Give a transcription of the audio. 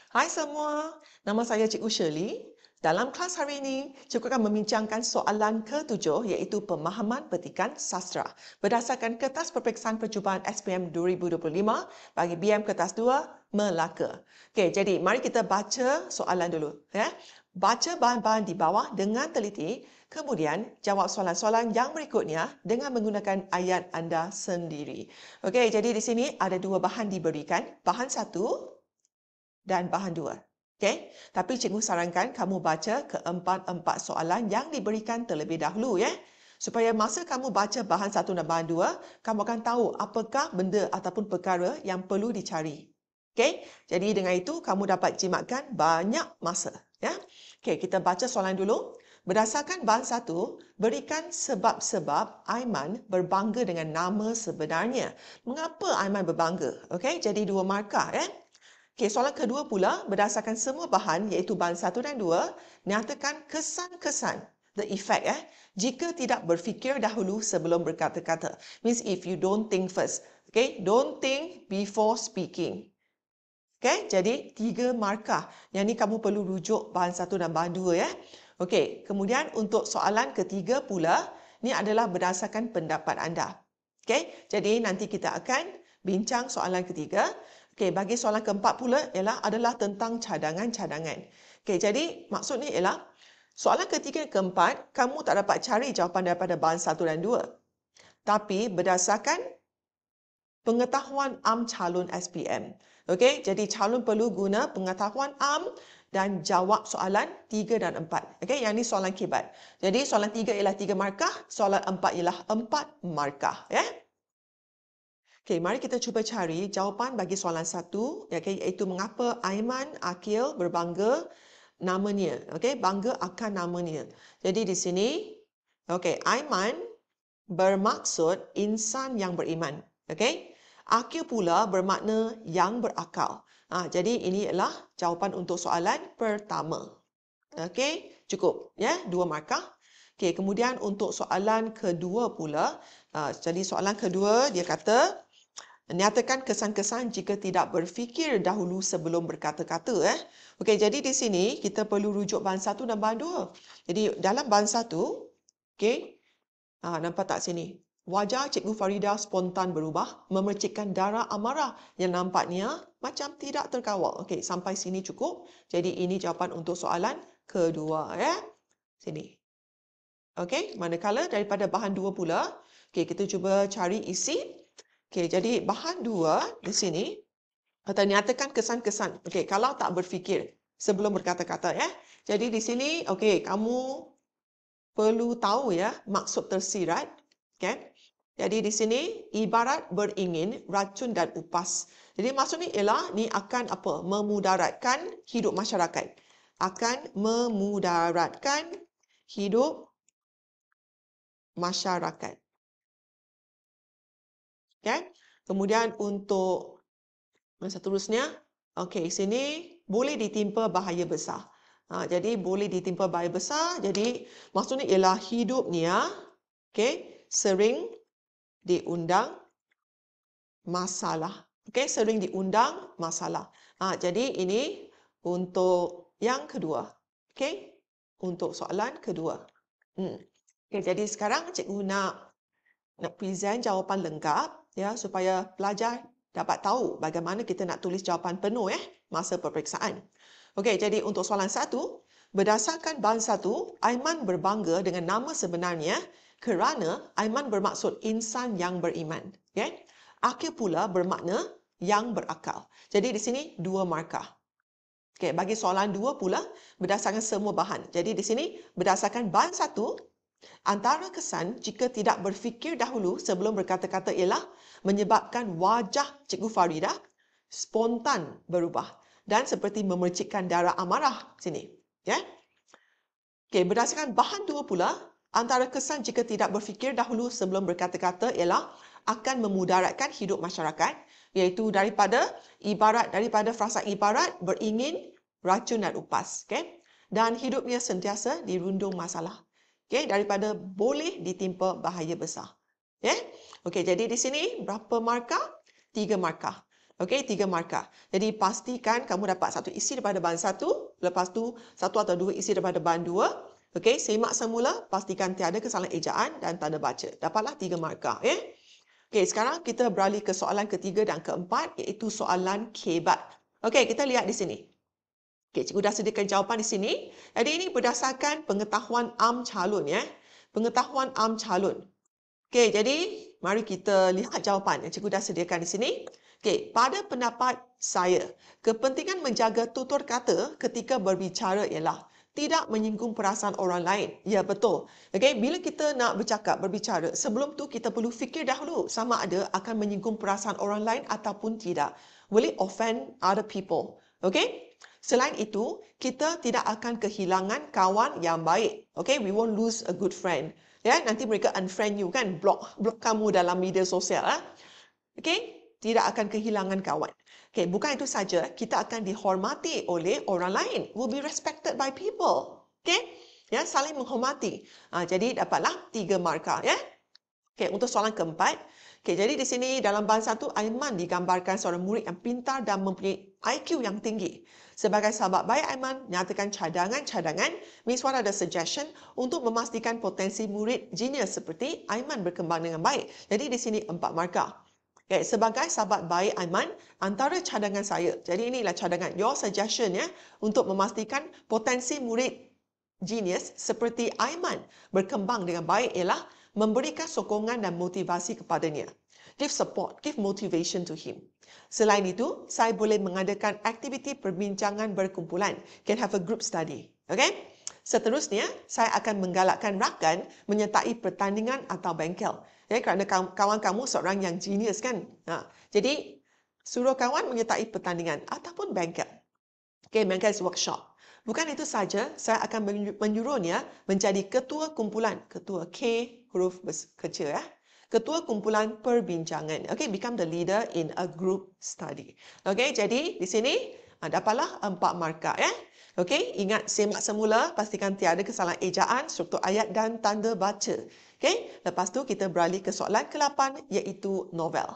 Hai semua, nama saya Cikgu Shirley. Dalam kelas hari ini, cikgu akan membincangkan soalan ke-7 iaitu pemahaman petikan sastra berdasarkan kertas peperiksaan percubaan SPM 2025 bagi BM Kertas 2 Melaka. Okey, jadi mari kita baca soalan dulu. Baca bahan-bahan di bawah dengan teliti, kemudian jawab soalan-soalan yang berikutnya dengan menggunakan ayat anda sendiri. Okey, jadi di sini ada dua bahan diberikan, bahan 1 dan bahan 2. Okey, tapi cikgu sarankan kamu baca keempat-empat soalan yang diberikan terlebih dahulu ya. Supaya masa kamu baca bahan 1 dan bahan 2, kamu akan tahu apakah benda ataupun perkara yang perlu dicari. Okey, jadi dengan itu kamu dapat jimatkan banyak masa ya. Okey, kita baca soalan dulu. Berdasarkan bahan 1, berikan sebab-sebab Aiman berbangga dengan nama sebenarnya. Mengapa Aiman berbangga? Okey, jadi 2 markah ya. Okey, soalan kedua pula, berdasarkan semua bahan iaitu bahan 1 dan 2, nyatakan kesan-kesan, the effect jika tidak berfikir dahulu sebelum berkata-kata. Means if you don't think first. Okay, don't think before speaking. Okay, jadi 3 markah. Yang ni kamu perlu rujuk bahan 1 dan bahan 2 ya. Okey, kemudian untuk soalan ketiga pula, ni adalah berdasarkan pendapat anda. Okey, jadi nanti kita akan bincang soalan ketiga. Okey, bagi soalan keempat pula adalah tentang cadangan-cadangan. Okey, jadi maksud ni ialah soalan ketiga dan keempat, kamu tak dapat cari jawapan daripada bahan 1 dan 2. Tapi berdasarkan pengetahuan calon SPM. Okey, jadi calon perlu guna pengetahuan dan jawab soalan 3 dan 4. Okey, yang ni soalan kibat. Jadi soalan 3 ialah 3 markah, soalan 4 ialah 4 markah ya. Okey, mari kita cuba cari jawapan bagi soalan 1, iaitu mengapa Aiman Akil berbangga namanya. Okey, bangga akan namanya. Jadi di sini, okey, Aiman bermaksud insan yang beriman. Okey, Akil pula bermakna yang berakal. Jadi ini ialah jawapan untuk soalan pertama. Okey, cukup ya, 2 markah. Okey, kemudian untuk soalan kedua pula, jadi soalan kedua dia kata nyatakan kesan-kesan jika tidak berfikir dahulu sebelum berkata-kata. Okey, jadi di sini kita perlu rujuk bahan 1 dan bahan 2. Jadi dalam bahan 1, okey, nampak tak sini? Wajah Cikgu Farida spontan berubah, memercikkan darah amarah yang nampaknya macam tidak terkawal. Okey, sampai sini cukup. Jadi ini jawapan untuk soalan kedua ya. Sini. Okey, manakala daripada bahan 2 pula, okey, kita cuba cari isi. Okey, jadi bahan 2 di sini kata nyatakan kesan-kesan. Okey, kalau tak berfikir sebelum berkata-kata ya. Jadi di sini okey, kamu perlu tahu ya maksud tersirat. Okey. Jadi di sini ibarat beringin racun dan upas. Jadi maksud ni ialah ni akan apa? Memudaratkan hidup masyarakat. Akan memudaratkan hidup masyarakat. Okay. Kemudian untuk seterusnya, okey, sini boleh ditimpa bahaya besar. Jadi boleh ditimpa bahaya besar. Jadi maksudnya ialah hidupnya, okey, sering diundang masalah. Okey, sering diundang masalah. Jadi ini untuk yang kedua. Okey, untuk soalan kedua. Okey, jadi sekarang cikgu nak present jawapan lengkap ya supaya pelajar dapat tahu bagaimana kita nak tulis jawapan penuh masa peperiksaan. Okey, jadi untuk soalan 1, berdasarkan bahan 1, Aiman berbangga dengan nama sebenarnya kerana Aiman bermaksud insan yang beriman. Okey. Akil pula bermakna yang berakal. Jadi di sini 2 markah. Okey, bagi soalan 2 pula berdasarkan semua bahan. Jadi di sini berdasarkan bahan 1, antara kesan jika tidak berfikir dahulu sebelum berkata-kata ialah menyebabkan wajah Cikgu Farida spontan berubah dan seperti memercikkan darah amarah sini. Ya. Okey, berdasarkan bahan 2 pula, antara kesan jika tidak berfikir dahulu sebelum berkata-kata ialah akan memudaratkan hidup masyarakat, iaitu daripada frasa ibarat beringin racun dan upas. Okay? Dan hidupnya sentiasa dirundung masalah. Okay, daripada boleh ditimpa bahaya besar. Okay? Okey, jadi di sini berapa markah? 3 markah. Okey, 3 markah. Jadi pastikan kamu dapat satu isi daripada bahan 1, lepas tu 1 atau 2 isi daripada bahan 2. Okey, semak semula, pastikan tiada kesalahan ejaan dan tanda baca. Dapatlah 3 markah, ya. Okey, sekarang kita beralih ke soalan ketiga dan keempat, iaitu soalan kebat. Okey, kita lihat di sini. Okey, cikgu dah sediakan jawapan di sini. Jadi ini berdasarkan pengetahuan am calon, ya. Pengetahuan am calon. Okey, jadi mari kita lihat jawapan yang cikgu dah sediakan di sini. Okey, pada pendapat saya, kepentingan menjaga tutur kata ketika berbicara ialah tidak menyinggung perasaan orang lain. Ya, betul. Okey, bila kita nak berbicara, sebelum tu kita perlu fikir dahulu sama ada akan menyinggung perasaan orang lain ataupun tidak. Will it offend other people? Okey? Selain itu, kita tidak akan kehilangan kawan yang baik. Okey, we won't lose a good friend. Ya, nanti mereka unfriend you kan, block kamu dalam media sosial. Okey, tidak akan kehilangan kawan. Okey, bukan itu saja, kita akan dihormati oleh orang lain. Will be respected by people. Okey, ya, saling menghormati. Jadi dapatlah 3 markah, ya. Okey, untuk soalan keempat. Okey, jadi di sini dalam bahan 1, Aiman digambarkan seorang murid yang pintar dan mempunyai IQ yang tinggi. Sebagai sahabat baik Aiman, nyatakan cadangan-cadangan, Miss Wan ada suggestion untuk memastikan potensi murid genius seperti Aiman berkembang dengan baik. Jadi di sini 4 markah. Okay, sebagai sahabat baik Aiman, antara cadangan saya, jadi inilah cadangan, your suggestion ya, untuk memastikan potensi murid genius seperti Aiman berkembang dengan baik ialah memberikan sokongan dan motivasi kepadanya. Give support, give motivation to him. Selain itu, saya boleh mengadakan aktiviti perbincangan berkumpulan. Can have a group study. Okay? Seterusnya, saya akan menggalakkan rakan menyertai pertandingan atau bengkel. Ya, kerana kawan kamu seorang yang genius kan. Jadi, suruh kawan menyertai pertandingan ataupun bengkel. Okay, bengkel is workshop. Bukan itu saja, saya akan menyuruhnya menjadi ketua kumpulan. Ketua K, huruf kecil ya. Ketua kumpulan perbincangan. Okay, become the leader in a group study. Okay, jadi di sini dapatlah 4 markah ya. Okay, ingat semak semula, pastikan tiada kesalahan ejaan, struktur ayat dan tanda baca. Okay, lepas tu kita beralih ke soalan ke-8 iaitu novel.